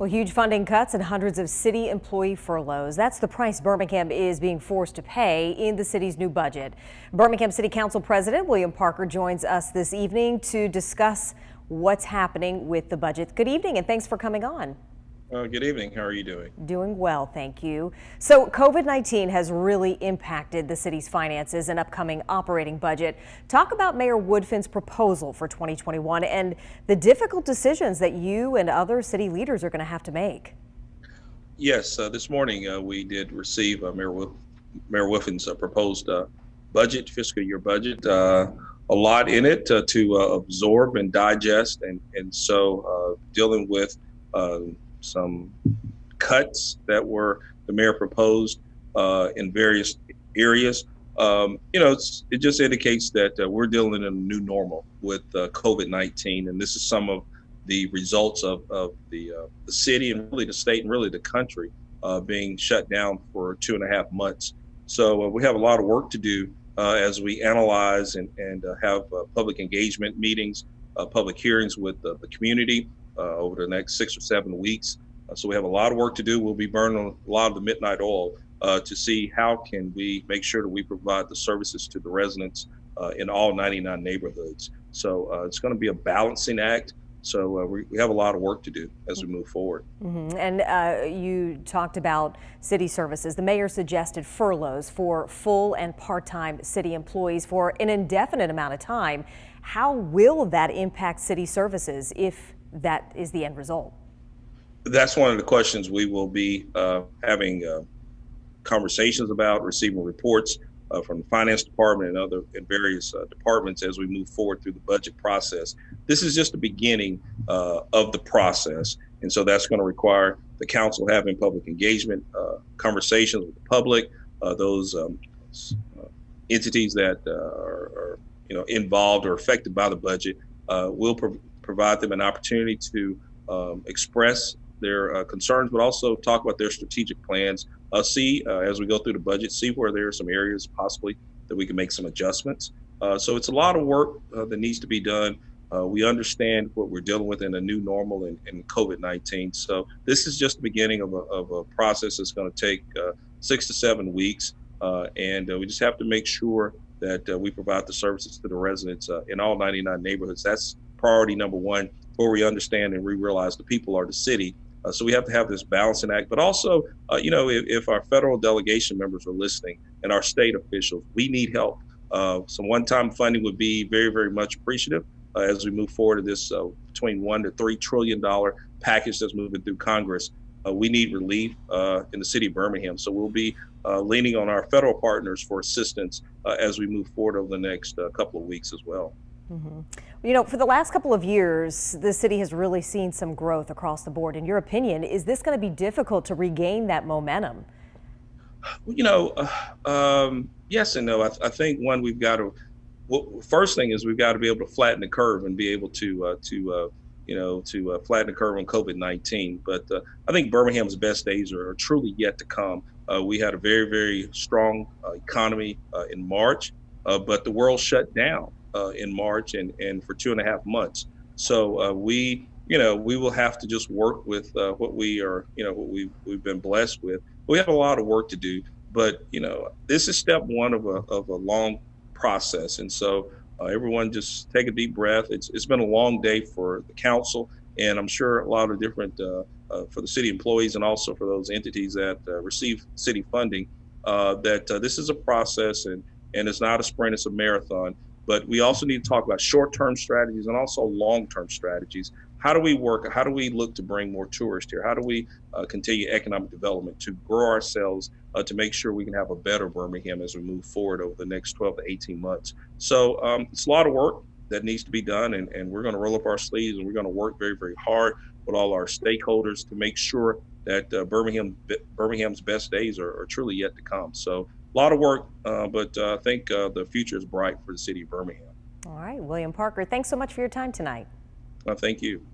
Well, huge funding cuts and hundreds of city employee furloughs. That's the price Birmingham is being forced to pay in the city's new budget. Birmingham City Council President William Parker joins us this evening to discuss what's happening with the budget. Good evening and thanks for coming on. Good evening. How are you doing? Doing well, thank you. So COVID-19 has really impacted the city's finances and upcoming operating budget. Talk about Mayor Woodfin's proposal for 2021 and the difficult decisions that you and other city leaders are going to have to make. Yes, this morning we did receive Mayor Woodfin's proposed budget, fiscal year budget. A lot in it to absorb and digest, and so dealing with some cuts that the mayor proposed in various areas. It just indicates that we're dealing in a new normal with COVID-19, and this is some of the results of the city and really the state and really the country being shut down for 2.5 months. So we have a lot of work to do as we analyze and have public engagement meetings, public hearings with the community over the next 6 or 7 weeks. So we have a lot of work to do. We'll be burning a lot of the midnight oil to see how can we make sure that we provide the services to the residents in all 99 neighborhoods. So it's going to be a balancing act. So we have a lot of work to do as we move forward. And you talked about city services. The mayor suggested furloughs for full and part-time city employees for an indefinite amount of time. How will that impact city services if that is the end result? That's one of the questions we will be having conversations about, receiving reports from the finance department and various departments as we move forward through the budget process. This is just the beginning of the process. And so that's going to require the council having public engagement, conversations with the public, those entities that are involved or affected by the budget. We'll provide them an opportunity to express their concerns, but also talk about their strategic plans. See as we go through the budget, see where there are some areas possibly that we can make some adjustments. So it's a lot of work that needs to be done. We understand what we're dealing with in a new normal in COVID-19. So this is just the beginning of a process that's going to take 6 to 7 weeks. And we just have to make sure that we provide the services to the residents in all 99 neighborhoods. That's priority number one, where we understand and we realize the people are the city. So we have to have this balancing act, but also, if our federal delegation members are listening and our state officials, we need help. Some one-time funding would be very, very much appreciative as we move forward to this between $1 to $3 trillion package that's moving through Congress. We need relief in the city of Birmingham. So we'll be leaning on our federal partners for assistance as we move forward over the next couple of weeks as well. For the last couple of years, the city has really seen some growth across the board. In your opinion, is this going to be difficult to regain that momentum? Yes and no. I think first thing is we've got to be able to flatten the curve and be able to flatten the curve on COVID-19. But I think Birmingham's best days are truly yet to come. We had a very, very strong economy in March, but the world shut down in March and for 2.5 months. So we will have to just work with what we've been blessed with. We have a lot of work to do, but this is step one of a long process. And so everyone just take a deep breath. It's been a long day for the council, and I'm sure a lot of different for the city employees and also for those entities that receive city funding, that this is a process and it's not a sprint, it's a marathon. But we also need to talk about short-term strategies and also long-term strategies. How do we work? How do we look to bring more tourists here? How do we continue economic development to grow ourselves to make sure we can have a better Birmingham as we move forward over the next 12 to 18 months? So it's a lot of work that needs to be done, and we're going to roll up our sleeves and we're going to work very, very hard with all our stakeholders to make sure that Birmingham's best days are truly yet to come. So a lot of work, but I think the future is bright for the city of Birmingham. All right, William Parker, thanks so much for your time tonight. Thank you.